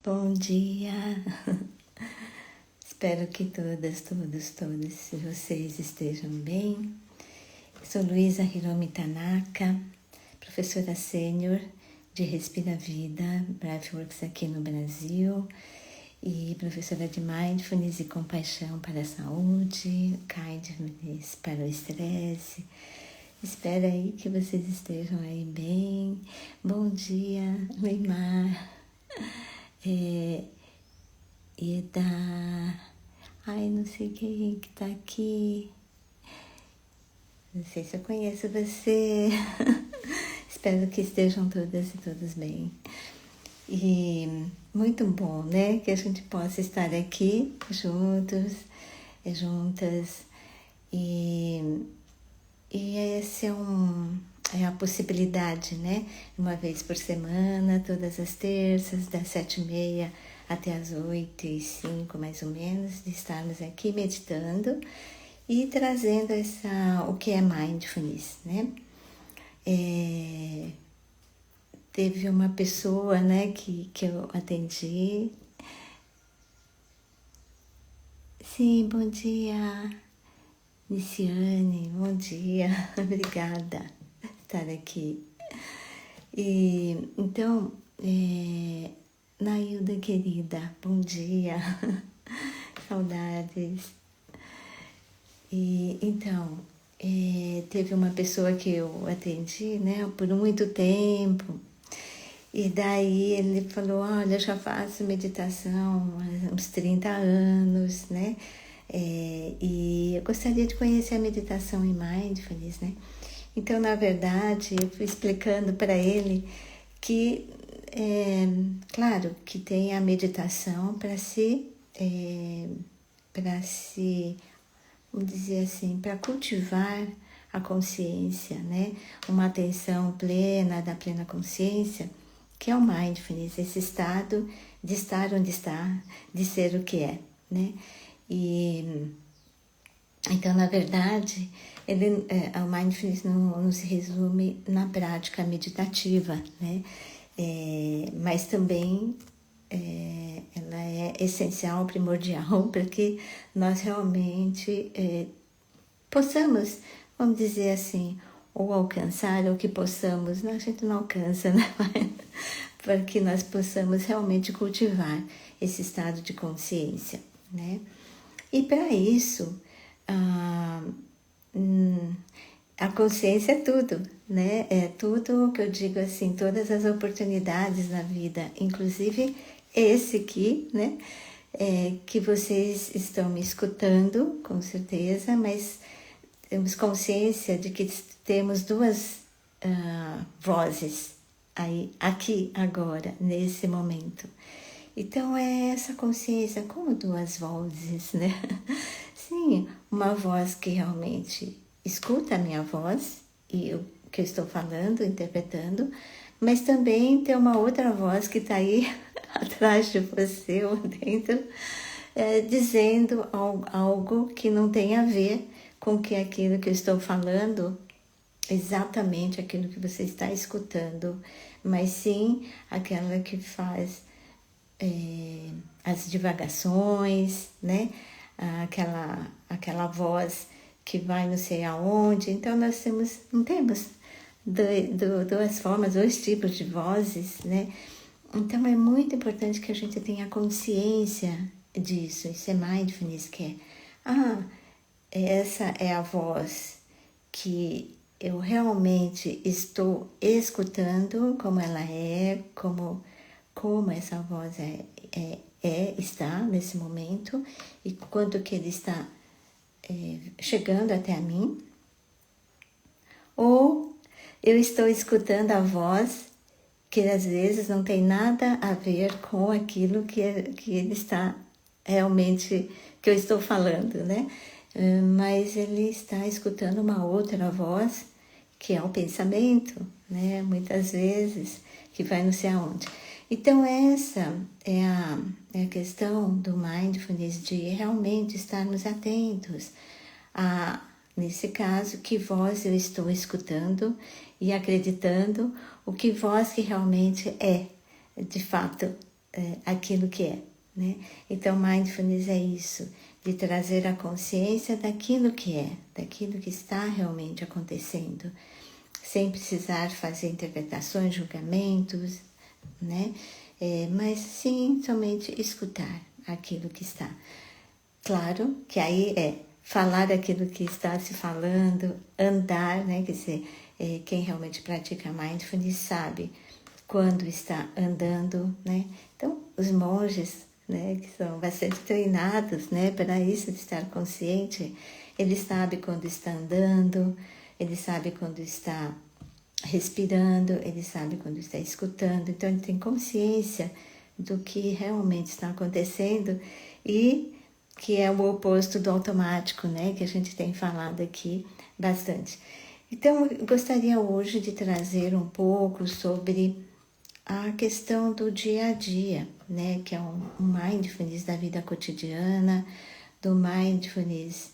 Bom dia! Espero que todas vocês estejam bem. Sou Luísa Hiromi Tanaka, professora sênior de Respira Vida, Breathworks aqui no Brasil, e professora de Mindfulness e Compaixão para a Saúde, Kindness para o Estresse. Espero aí que vocês estejam aí bem. Bom dia, Neymar. Não sei quem que tá aqui. Não sei se eu conheço você. Espero que estejam todas e todos bem. E muito bom, né? Que a gente possa estar aqui juntos, juntas. E esse é a possibilidade, né? Uma vez por semana, todas as terças, das 7h30 até as 8h05, mais ou menos, de estarmos aqui meditando e trazendo o que é Mindfulness, né? Teve uma pessoa, né, que eu atendi. Sim, bom dia, Niciane, bom dia, obrigada por estar aqui. E então, Nailda querida, bom dia, saudades. E então, teve uma pessoa que eu atendi, né, por muito tempo, e daí ele falou, olha, eu já faço meditação há uns 30 anos, né, e eu gostaria de conhecer a meditação em Mindfulness, né. Então, na verdade, eu fui explicando para ele que, claro, que tem a meditação para vamos dizer assim, para cultivar a consciência, né? Uma atenção plena da plena consciência, que é o Mindfulness, esse estado de estar onde está, de ser o que é, né? Então, na verdade, o Mindfulness não se resume na prática meditativa, né? Mas também ela é essencial, primordial, para que nós realmente possamos, vamos dizer assim, ou alcançar, ou que possamos, a gente não alcança, né? Para que nós possamos realmente cultivar esse estado de consciência, né? E para isso, a consciência é tudo, né? É tudo que eu digo assim, todas as oportunidades na vida, inclusive esse aqui, né? Que vocês estão me escutando, com certeza, mas temos consciência de que temos duas vozes aí, aqui, agora, nesse momento. Então, é essa consciência como duas vozes, né? Sim, uma voz que realmente escuta a minha voz e o que eu estou falando, interpretando, mas também tem uma outra voz que está aí atrás de você ou dentro, dizendo algo que não tem a ver com que aquilo que eu estou falando, exatamente aquilo que você está escutando, mas sim aquela que faz as divagações, né? Aquela voz que vai não sei aonde. Então nós não temos duas formas, dois tipos de vozes, né? Então é muito importante que a gente tenha consciência disso. Isso é Mindfulness, que essa é a voz que eu realmente estou escutando, como ela é, como essa voz está nesse momento e quanto que ele está chegando até a mim, ou eu estou escutando a voz que às vezes não tem nada a ver com aquilo que ele está realmente, que eu estou falando, né? Mas ele está escutando uma outra voz, que é o pensamento, né? Muitas vezes, que vai não sei aonde. Então, essa é a questão do Mindfulness, de realmente estarmos atentos a, nesse caso, que voz eu estou escutando e acreditando, o que voz que realmente é, de fato, aquilo que é, né? Então, mindfulness é isso, de trazer a consciência daquilo que é, daquilo que está realmente acontecendo, sem precisar fazer interpretações, julgamentos, né? Mas sim, somente escutar aquilo que está. Claro que aí falar aquilo que está se falando, andar, né? Quer dizer, quem realmente pratica mindfulness sabe quando está andando, né? Então, os monges, né, que são bastante treinados, né, para isso, de estar consciente, ele sabe quando está andando, ele sabe quando está respirando, ele sabe quando está escutando, então ele tem consciência do que realmente está acontecendo e que é o oposto do automático, né, que a gente tem falado aqui bastante. Então, eu gostaria hoje de trazer um pouco sobre a questão do dia a dia, né, que é um mindfulness da vida cotidiana, do mindfulness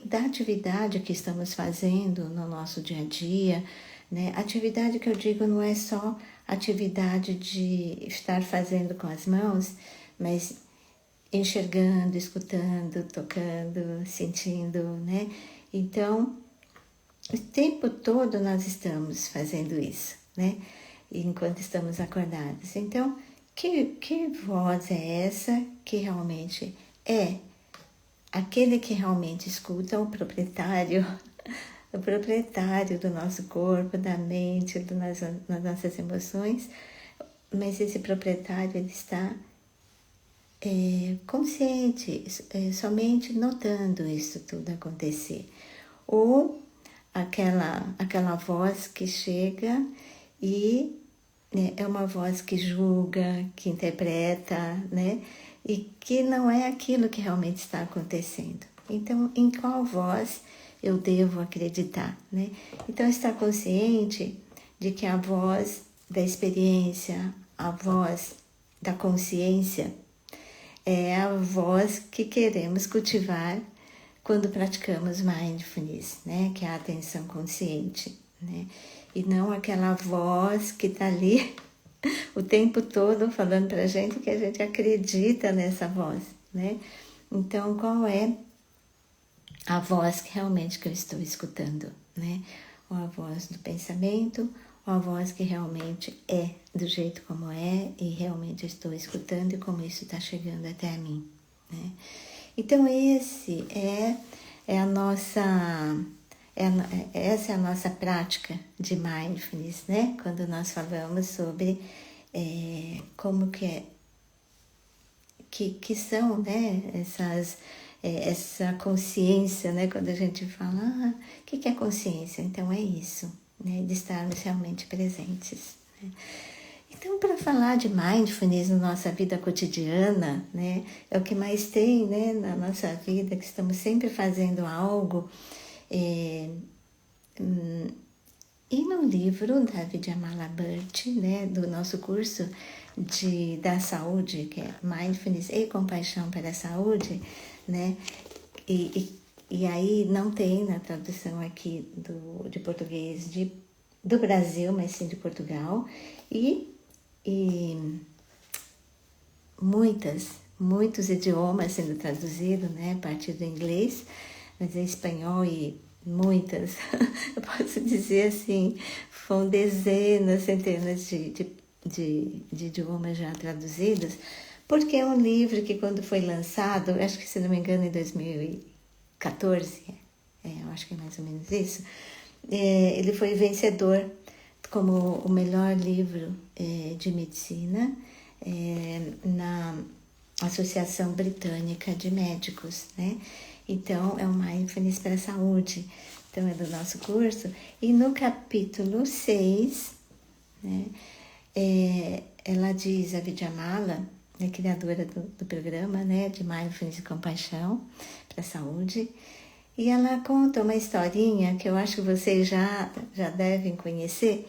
da atividade que estamos fazendo no nosso dia a dia, né? Atividade que eu digo não é só atividade de estar fazendo com as mãos, mas enxergando, escutando, tocando, sentindo, né? Então, o tempo todo nós estamos fazendo isso, né? Enquanto estamos acordados. Então, que voz é essa que realmente é aquele que realmente escuta, o proprietário do nosso corpo, da mente, das nossas emoções, mas esse proprietário ele está consciente, somente notando isso tudo acontecer. Ou aquela voz que chega e é uma voz que julga, que interpreta, né? E que não é aquilo que realmente está acontecendo. Então, em qual voz eu devo acreditar, né? Então, estar consciente de que a voz da experiência, a voz da consciência, é a voz que queremos cultivar quando praticamos mindfulness, né? Que é a atenção consciente, né? E não aquela voz que está ali o tempo todo falando para a gente que a gente acredita nessa voz, né? Então, qual é a voz que realmente que eu estou escutando, né? Ou a voz do pensamento, ou a voz que realmente é do jeito como é e realmente estou escutando e como isso está chegando até a mim, né? Então, essa é a nossa prática de mindfulness, né? Quando nós falamos sobre como que são, né? Essa consciência, né? Quando a gente fala, o que é consciência? Então é isso, né? De estarmos realmente presentes, né? Então, para falar de mindfulness na nossa vida cotidiana, né? É o que mais tem, né? Na nossa vida, que estamos sempre fazendo algo. E no livro da Vidyamala Bhatt, né, do nosso curso da saúde, que é Mindfulness e Compaixão para a Saúde, né, e aí não tem na tradução aqui de português do Brasil, mas sim de Portugal, e muitos idiomas sendo traduzidos, né, a partir do inglês, mas em espanhol e muitas, eu posso dizer assim, foram dezenas, centenas de idiomas já traduzidos, porque é um livro que quando foi lançado, acho que se não me engano em 2014, eu acho que é mais ou menos isso, ele foi vencedor como o melhor livro de medicina na Associação Britânica de Médicos, né? Então, é o Mindfulness para a Saúde. Então, é do nosso curso. E no capítulo 6, né, ela diz, a Vidyamala, a criadora do programa, né, de Mindfulness e Compaixão para a Saúde, e ela conta uma historinha que eu acho que vocês já devem conhecer,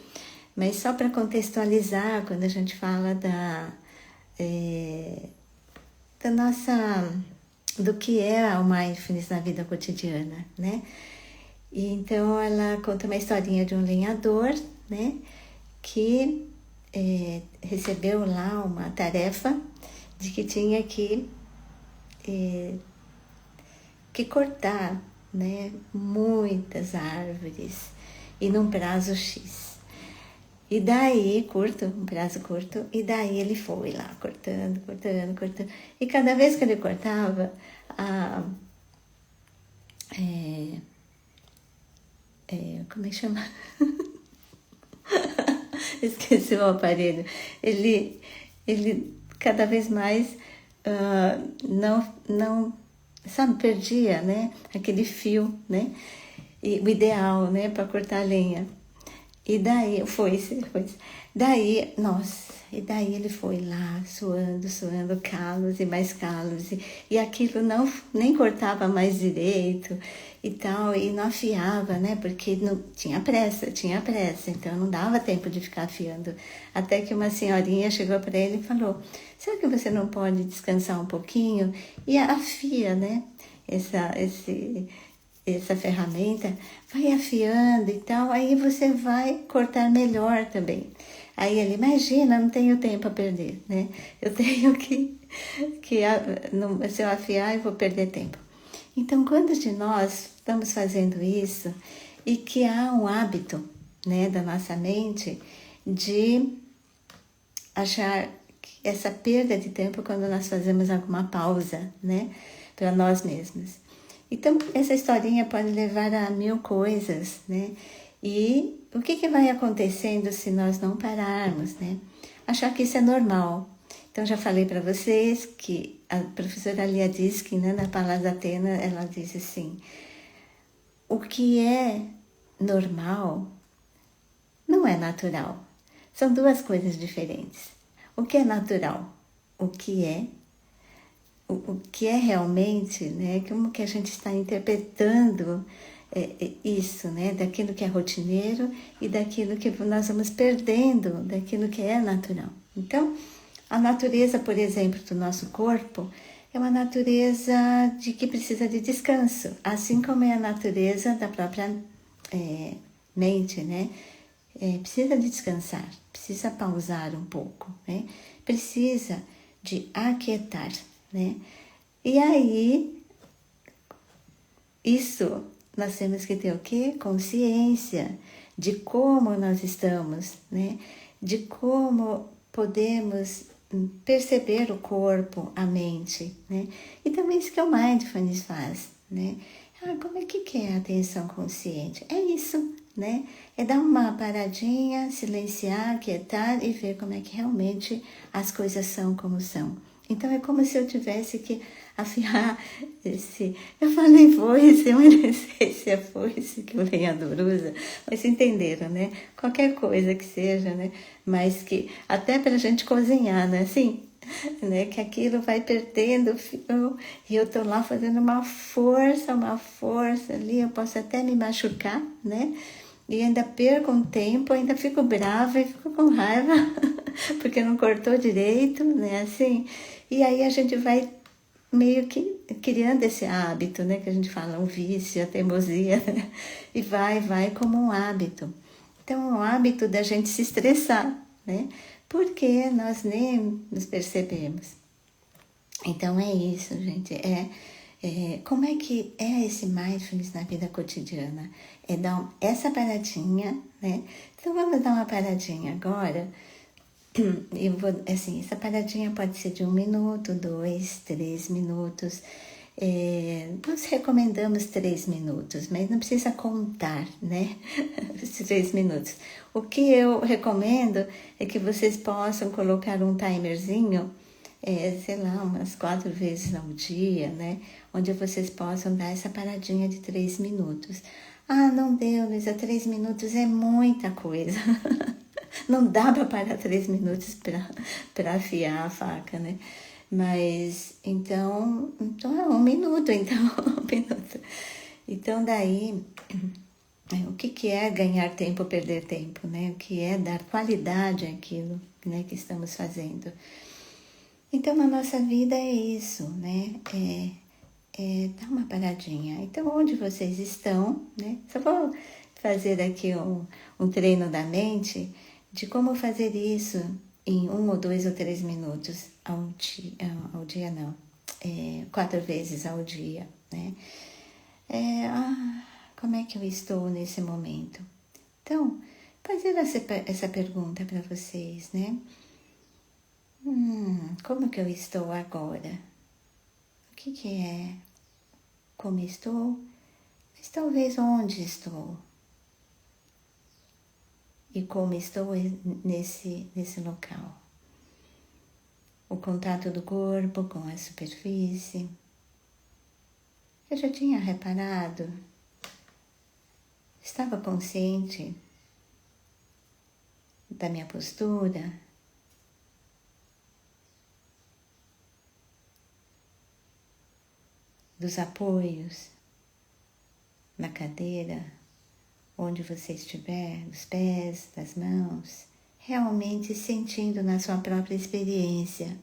mas só para contextualizar, quando a gente fala do que é o mindfulness na vida cotidiana, né? E então ela conta uma historinha de um lenhador, né, que recebeu lá uma tarefa de que tinha que cortar, né, muitas árvores e num prazo X. E daí, um prazo curto, e daí ele foi lá cortando, cortando, cortando. E cada vez que ele cortava, como é que chama? Esqueci o aparelho. Ele cada vez mais não, sabe, perdia, né? Aquele fio, né? E o ideal, né? Para cortar a lenha. E daí, foi-se. Daí, nossa, e daí ele foi lá, suando, calos e mais calos. E aquilo não, nem cortava mais direito e tal, e não afiava, né? Porque não tinha pressa, então não dava tempo de ficar afiando. Até que uma senhorinha chegou para ele e falou: será que você não pode descansar um pouquinho? E afia, né? Essa ferramenta, vai afiando e tal, aí você vai cortar melhor também. Aí ele, imagina, não tenho tempo a perder, né? Eu tenho se eu afiar, eu vou perder tempo. Então, quantos de nós estamos fazendo isso e que há um hábito, né, da nossa mente de achar essa perda de tempo quando nós fazemos alguma pausa, né, para nós mesmos. Então, essa historinha pode levar a mil coisas, né? E o que vai acontecendo se nós não pararmos, né? Achar que isso é normal. Então, já falei para vocês que a professora Lia diz que, né, na Palas Atena, ela diz assim: o que é normal não é natural. São duas coisas diferentes. O que é natural? O que é realmente, né? Como que a gente está interpretando isso, né? Daquilo que é rotineiro e daquilo que nós vamos perdendo, daquilo que é natural. Então, a natureza, por exemplo, do nosso corpo é uma natureza de que precisa de descanso, assim como é a natureza da própria mente, né? Precisa de descansar, precisa pausar um pouco, né? Precisa de aquietar, né? E aí, isso nós temos que ter o quê? Consciência de como nós estamos, né? De como podemos perceber o corpo, a mente, né? E também isso que o Mindfulness faz, né? Como é que é a atenção consciente? É isso, né? É dar uma paradinha, silenciar, quietar e ver como é que realmente as coisas são como são. Então é como se eu tivesse que afiar esse... Eu falei foice, mas não sei se é foice que o lenhador usa, mas entenderam, né? Qualquer coisa que seja, né? Mas que até para a gente cozinhar, né? Assim, né? Que aquilo vai perdendo fio e eu tô lá fazendo uma força ali, eu posso até me machucar, né? E ainda perco um tempo, ainda fico brava e fico com raiva porque não cortou direito, né? Assim, e aí a gente vai meio que criando esse hábito, né? Que a gente fala, um vício, a teimosia, né? E vai como um hábito. Então, é um hábito da gente se estressar, né? Porque nós nem nos percebemos. Então, é isso, gente. Como é que é esse mindfulness na vida cotidiana? É dar essa paradinha, né? Então, vamos dar uma paradinha agora. Eu vou, assim, essa paradinha pode ser de 1 minuto, 2, 3 minutos. Nós recomendamos 3 minutos, mas não precisa contar, né? Esses 3 minutos. O que eu recomendo é que vocês possam colocar um timerzinho, sei lá, umas 4 vezes ao dia, né? Onde vocês possam dar essa paradinha de 3 minutos. Ah, não deu, Luísa, 3 minutos é muita coisa. Não dá para parar 3 minutos para afiar a faca, né? Mas, então é 1 minuto, então, 1 minuto. Então, daí, o que é ganhar tempo ou perder tempo, né? O que é dar qualidade àquilo, né, que estamos fazendo. Então, na nossa vida é isso, né? dá uma paradinha. Então, onde vocês estão, né? Só vou fazer aqui um treino da mente de como fazer isso em 1 ou 2 ou 3 minutos ao dia não, 4 vezes ao dia, né? Como é que eu estou nesse momento? Então, fazer essa pergunta para vocês, né? Como que eu estou agora? O que é? Como estou? Mas talvez onde estou? E como estou nesse local? O contato do corpo com a superfície. Eu já tinha reparado, estava consciente da minha postura, dos apoios na cadeira, onde você estiver, dos pés, das mãos, realmente sentindo na sua própria experiência.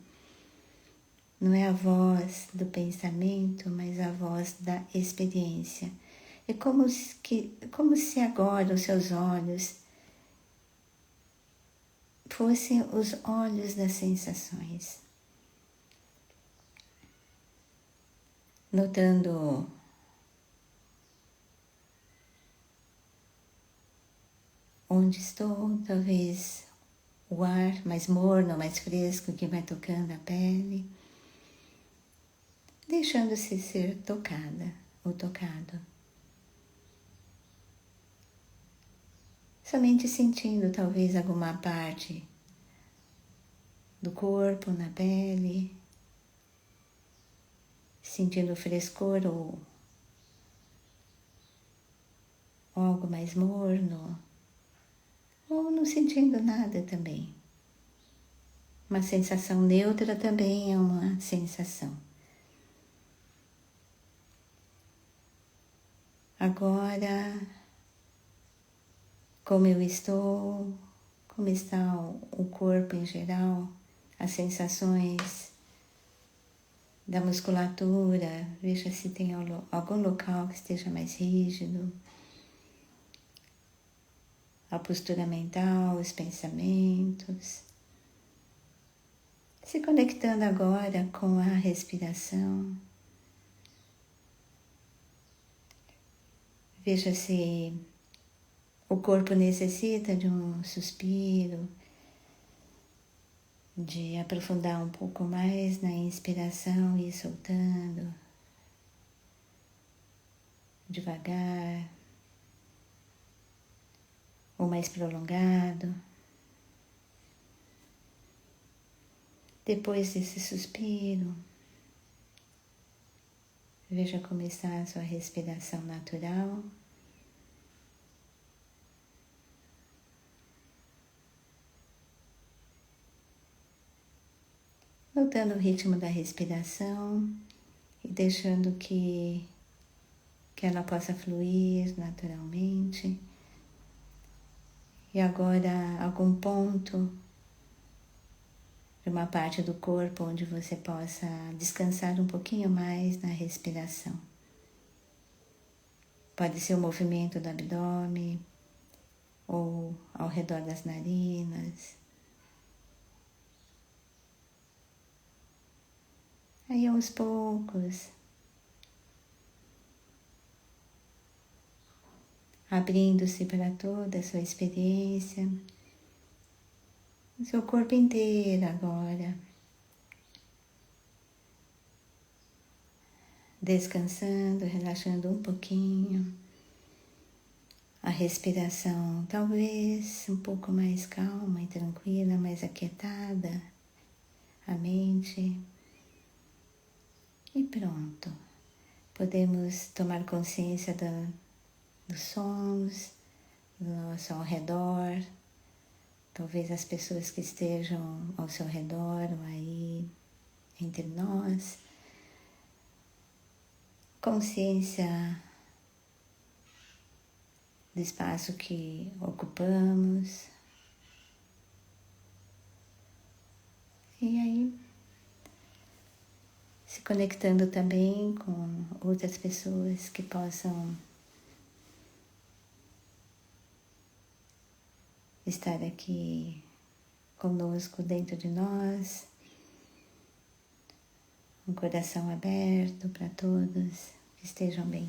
Não é a voz do pensamento, mas a voz da experiência. É como se agora os seus olhos fossem os olhos das sensações. Notando onde estou, talvez o ar mais morno, mais fresco que vai tocando a pele, deixando-se ser tocada ou tocado. Somente sentindo talvez alguma parte do corpo na pele, sentindo o frescor ou algo mais morno, ou não sentindo nada também. Uma sensação neutra também é uma sensação. Agora, como eu estou, como está o corpo em geral, as sensações da musculatura, veja se tem algum local que esteja mais rígido, a postura mental, os pensamentos, se conectando agora com a respiração. Veja se o corpo necessita de um suspiro, de aprofundar um pouco mais na inspiração e ir soltando devagar ou mais prolongado. Depois desse suspiro, veja como está a sua respiração natural. Notando o ritmo da respiração e deixando que ela possa fluir naturalmente. E agora, algum ponto de uma parte do corpo onde você possa descansar um pouquinho mais na respiração. Pode ser o movimento do abdômen ou ao redor das narinas. Aí aos poucos, abrindo-se para toda a sua experiência, o seu corpo inteiro agora, descansando, relaxando um pouquinho, a respiração talvez um pouco mais calma e tranquila, mais aquietada, a mente. E pronto, podemos tomar consciência dos sons do nosso ao redor, talvez as pessoas que estejam ao seu redor ou aí entre nós. Consciência do espaço que ocupamos. E aí, se conectando também com outras pessoas que possam estar aqui conosco dentro de nós, um coração aberto para todos, que estejam bem.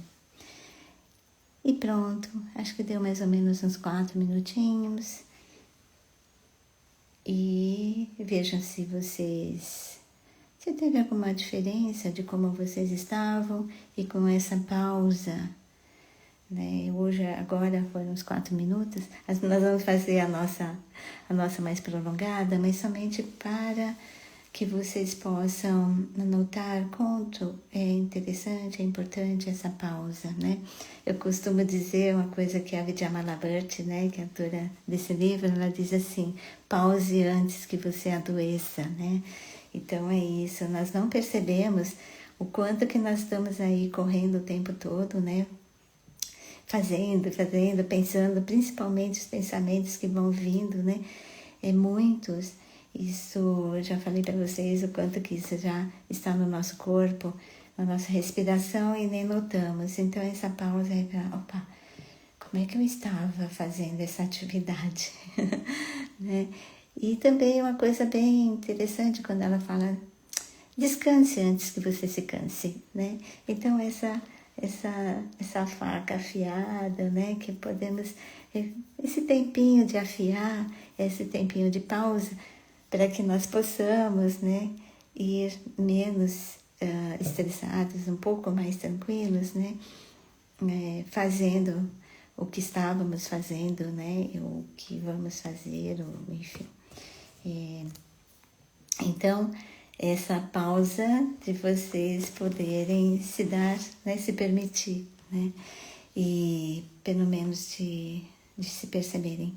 E pronto, acho que deu mais ou menos uns 4 minutinhos. E vejam se teve alguma diferença de como vocês estavam e com essa pausa, né? Hoje, agora foram uns 4 minutos, nós vamos fazer a nossa mais prolongada, mas somente para que vocês possam notar quanto é interessante, é importante essa pausa, né? Eu costumo dizer uma coisa que a Vidyamala Bharti, né, que é a autora desse livro, ela diz assim: pause antes que você adoeça, né? Então é isso, nós não percebemos o quanto que nós estamos aí correndo o tempo todo, né? Fazendo, pensando, principalmente os pensamentos que vão vindo, né? Muitos. Isso, eu já falei para vocês o quanto que isso já está no nosso corpo, na nossa respiração e nem notamos. Então essa pausa é para, opa, como é que eu estava fazendo essa atividade? Né? E também uma coisa bem interessante quando ela fala, descanse antes que você se canse, né? Então essa faca afiada, né? Que podemos, esse tempinho de afiar, esse tempinho de pausa, para que nós possamos, né, ir menos estressados, um pouco mais tranquilos, né, fazendo o que estávamos fazendo, né, o que vamos fazer, ou, enfim. Então, essa pausa de vocês poderem se dar, né, se permitir, né, e pelo menos de se perceberem.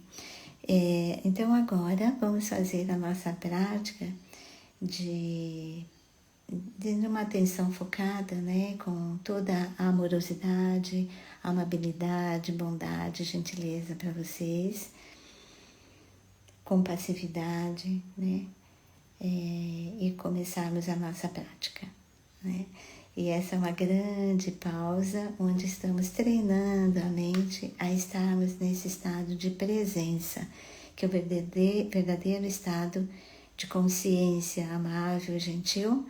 Então agora vamos fazer a nossa prática de uma atenção focada, né, com toda a amorosidade, amabilidade, bondade, gentileza para vocês, compassividade, né, e começarmos a nossa prática, né. E essa é uma grande pausa onde estamos treinando a mente a estarmos nesse estado de presença, que é o verdadeiro estado de consciência amável, gentil,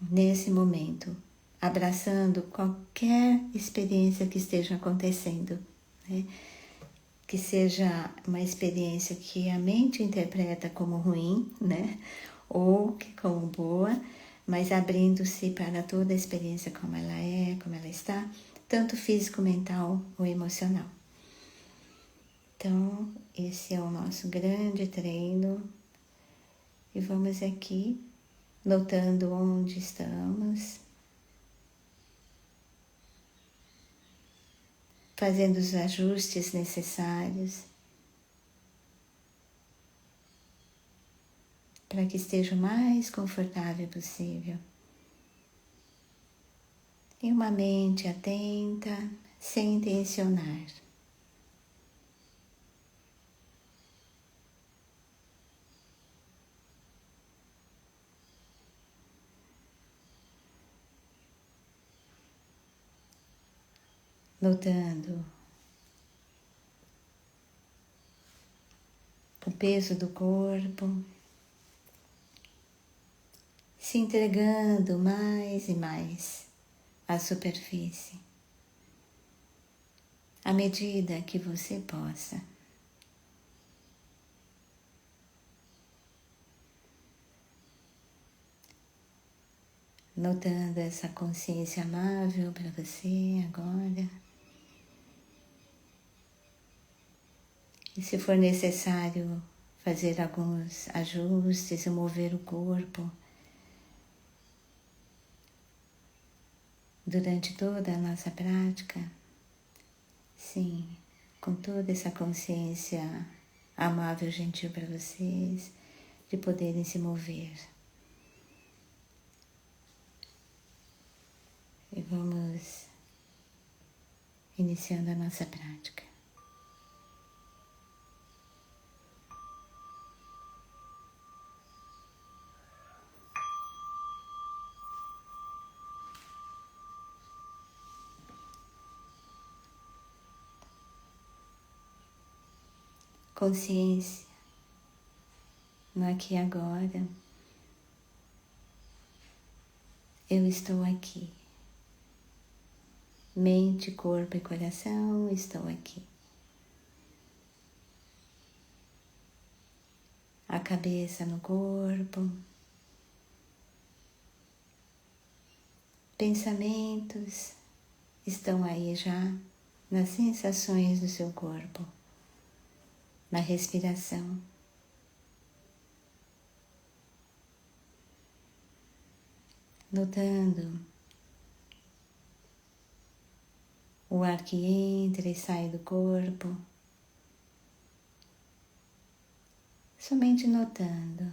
nesse momento, abraçando qualquer experiência que esteja acontecendo, né? Que seja uma experiência que a mente interpreta como ruim, né? Ou que como boa, mas abrindo-se para toda a experiência como ela é, como ela está, tanto físico, mental ou emocional. Então, esse é o nosso grande treino. E vamos aqui, notando onde estamos, fazendo os ajustes necessários para que esteja o mais confortável possível. E uma mente atenta, sem tensionar. Notando o peso do corpo, se entregando mais e mais à superfície, à medida que você possa. Notando essa consciência amável para você agora. E se for necessário fazer alguns ajustes e mover o corpo durante toda a nossa prática, sim, com toda essa consciência amável, gentil para vocês, de poderem se mover. E vamos iniciando a nossa prática. consciência no aqui e agora. Eu estou aqui. Mente, corpo e coração, estou aqui. A cabeça no corpo. Pensamentos estão aí já nas sensações do seu corpo, na respiração. Notando o ar que entra e sai do corpo, somente notando.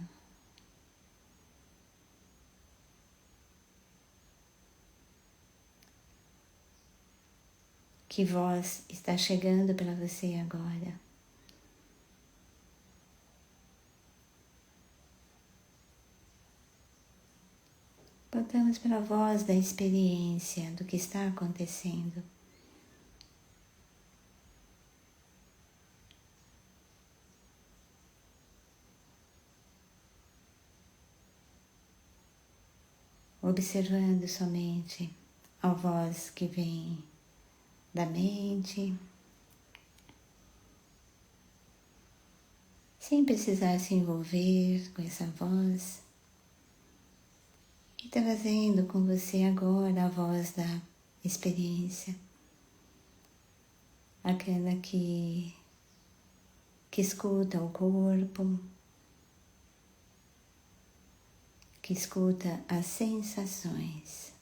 Que voz está chegando para você agora? Voltamos para a voz da experiência do que está acontecendo. Observando somente a voz que vem da mente, sem precisar se envolver com essa voz, e trazendo com você agora a voz da experiência, aquela que escuta o corpo, que escuta as sensações.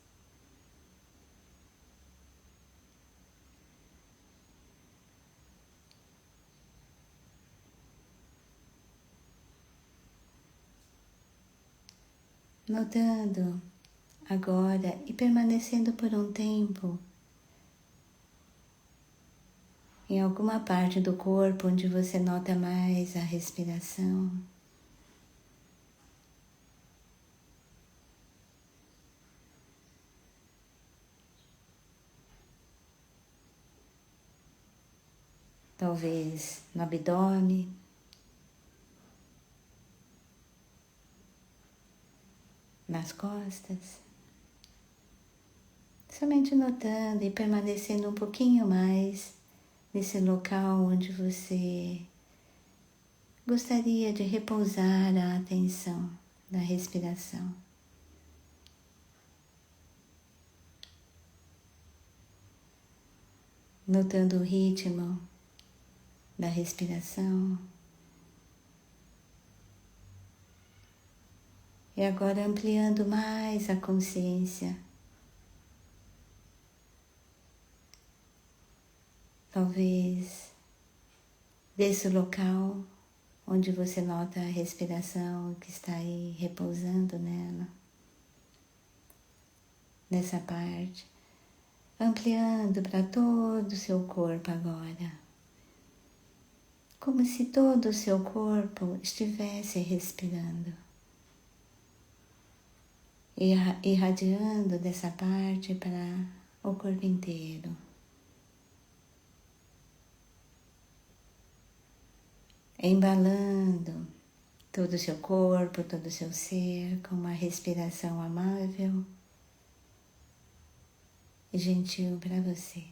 Notando agora e permanecendo por um tempo em alguma parte do corpo onde você nota mais a respiração. Talvez no abdômen, nas costas, somente notando e permanecendo um pouquinho mais nesse local onde você gostaria de repousar a atenção na respiração. Notando o ritmo da respiração. E agora ampliando mais a consciência. Talvez desse local onde você nota a respiração que está aí repousando nela, nessa parte, ampliando para todo o seu corpo agora, como se todo o seu corpo estivesse respirando, irradiando dessa parte para o corpo inteiro. Embalando todo o seu corpo, todo o seu ser com uma respiração amável e gentil para você.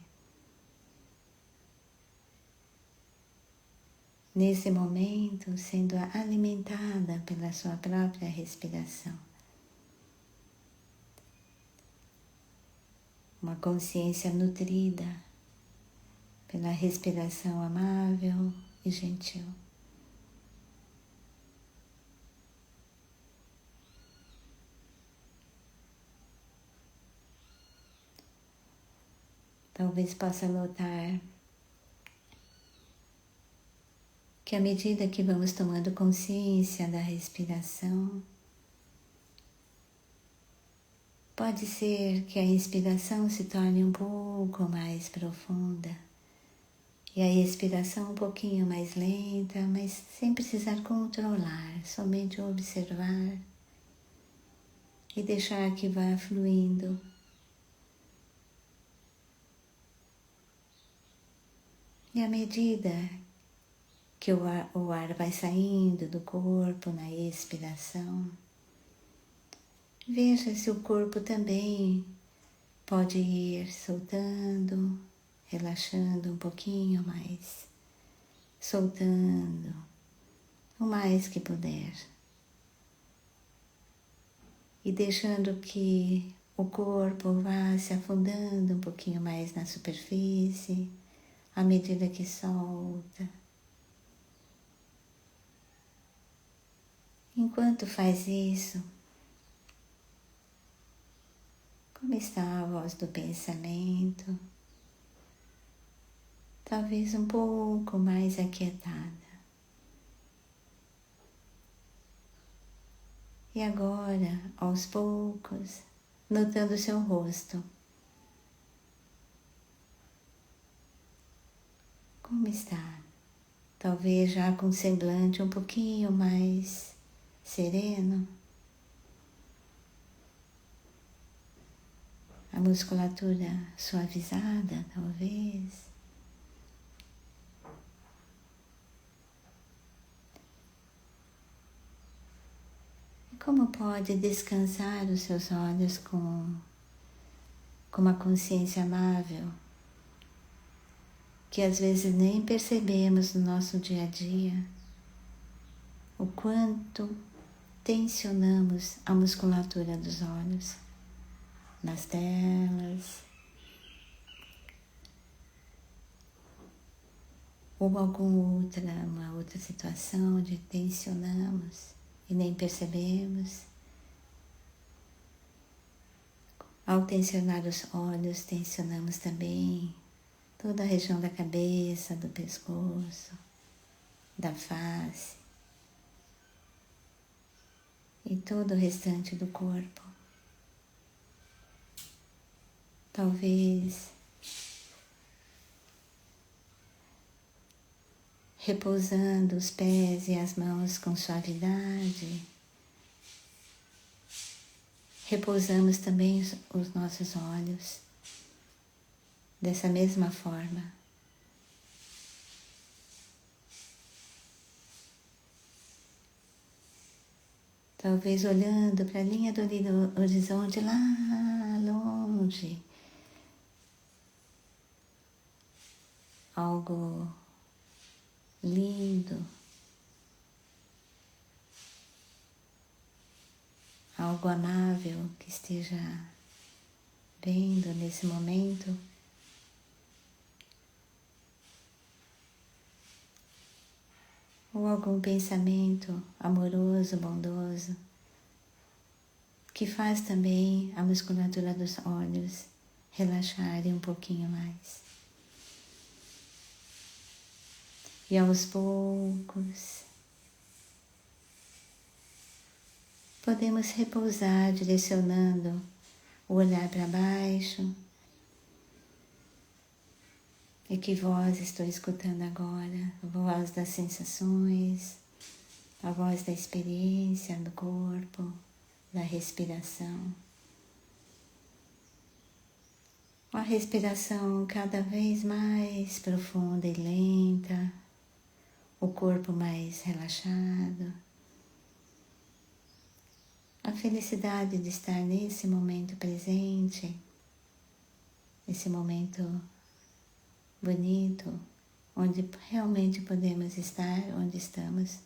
Nesse momento, sendo alimentada pela sua própria respiração. Uma consciência nutrida pela respiração amável e gentil. Talvez possa notar que à medida que vamos tomando consciência da respiração, pode ser que a inspiração se torne um pouco mais profunda e a expiração um pouquinho mais lenta, mas sem precisar controlar, somente observar e deixar que vá fluindo. E à medida que o ar vai saindo do corpo na expiração. Veja se o corpo também pode ir soltando, relaxando um pouquinho mais, soltando o mais que puder. E deixando que o corpo vá se afundando um pouquinho mais na superfície, à medida que solta. Enquanto faz isso, como está a voz do pensamento? Talvez um pouco mais aquietada. E agora, aos poucos, notando o seu rosto. Como está? Talvez já com o semblante um pouquinho mais sereno. A musculatura suavizada, talvez. E como pode descansar os seus olhos com uma consciência amável, que às vezes nem percebemos no nosso dia a dia, o quanto tensionamos a musculatura dos olhos nas telas ou uma outra situação onde tensionamos e nem percebemos. Ao tensionar os olhos, tensionamos também toda a região da cabeça, do pescoço, da face e todo o restante do corpo. Talvez repousando os pés e as mãos com suavidade, repousamos também os nossos olhos dessa mesma forma. Talvez olhando para a linha do horizonte lá longe, algo lindo, algo amável que esteja vendo nesse momento. Ou algum pensamento amoroso, bondoso, que faz também a musculatura dos olhos relaxarem um pouquinho mais. E aos poucos, podemos repousar direcionando o olhar para baixo. E que voz estou escutando agora? A voz das sensações, a voz da experiência do corpo, da respiração. Uma respiração cada vez mais profunda e lenta, o corpo mais relaxado. A felicidade de estar nesse momento presente, esse momento bonito, onde realmente podemos estar onde estamos.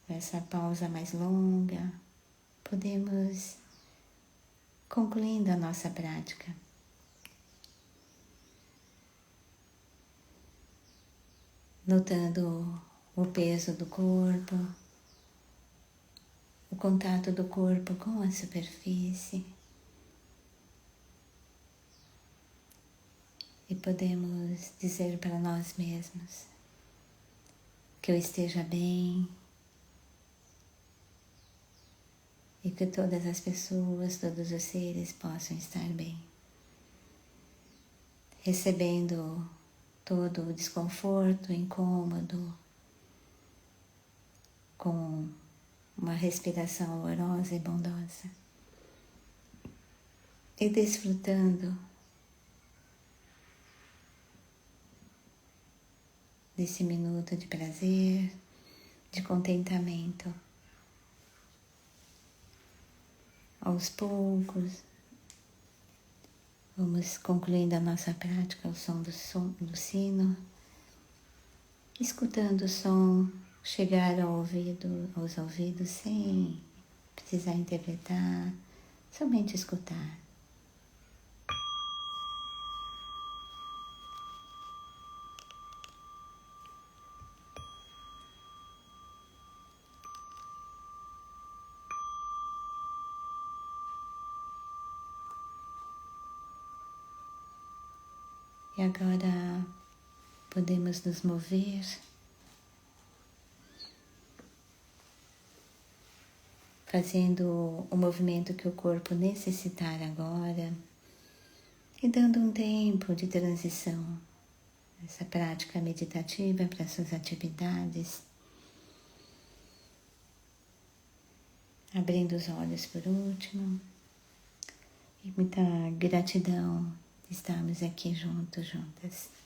Essa pausa mais longa, podemos concluindo a nossa prática. Notando o peso do corpo, o contato do corpo com a superfície. E podemos dizer para nós mesmos que eu esteja bem e que todas as pessoas, todos os seres possam estar bem. Recebendo todo o desconforto, incômodo, com uma respiração amorosa e bondosa. E desfrutando desse minuto de prazer, de contentamento. Aos poucos, vamos concluindo a nossa prática ao som do sino, escutando o som chegar aos ouvidos sem precisar interpretar, somente escutar. E agora podemos nos mover, fazendo o movimento que o corpo necessitar agora e dando um tempo de transição, essa prática meditativa para suas atividades. Abrindo os olhos por último. E muita gratidão de estarmos aqui juntos, juntas.